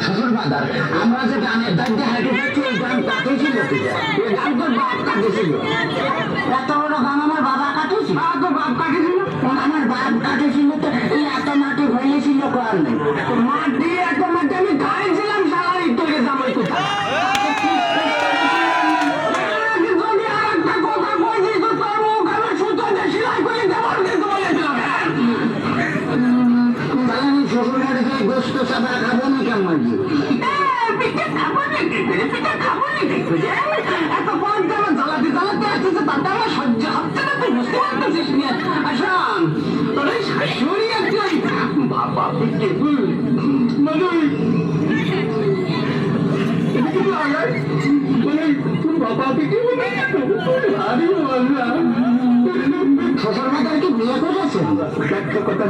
শ্বশুর বাজার আমরা যে গানের দাগ দিয়ে হাঁটে যাচ্ছি এই গান কাটেছিল এই গান তোর বাপ কাটেছিল এত বড় গান আমার বাবা কাটেছিল তোর বাপ কাটেছিল আমার বাপ কাটেছিল তো এই এত মাটি হয়েছিল কার নেই মাটি এত মাটি আমি খাইছিলাম সারা তোকে জামাই কোথায় গোস্ত সাদা খাবো না কেমন পিঠে খাবো না পিঠে খাবো না এত পর্দা আমার জ্বালাতে জ্বালাতে আসতেছে তাতে আমার সহ্য হচ্ছে না তুই বুঝতে পারতেছিস নিয়ে আসান তোর এই শাশুড়ি একজন বাবা পিঠে মানে বাবা পিঠে শ্বশুর মাতার কি বিয়ে করেছেন একটা কথা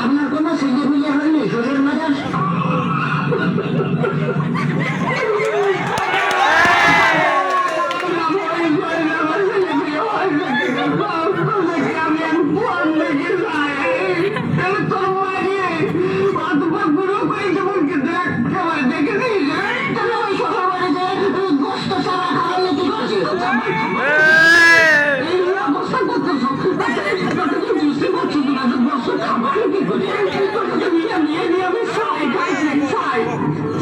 আপনার কোন ছেলে বিয়ে হয়নি শ্বশুর মাতার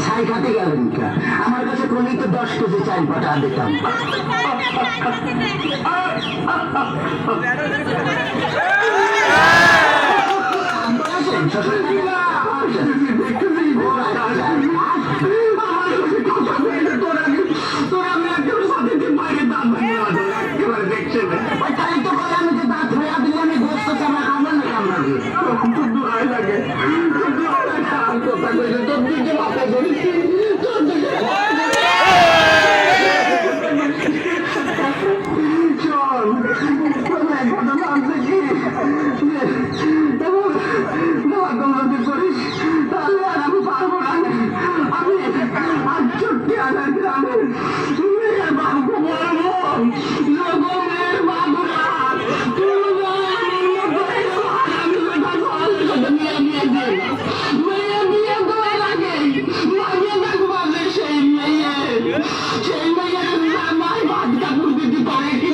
ছাই খাতে গেলেন আমার কাছে কোনই তো 10 কেজি চাল পাঠা দিতাম সেই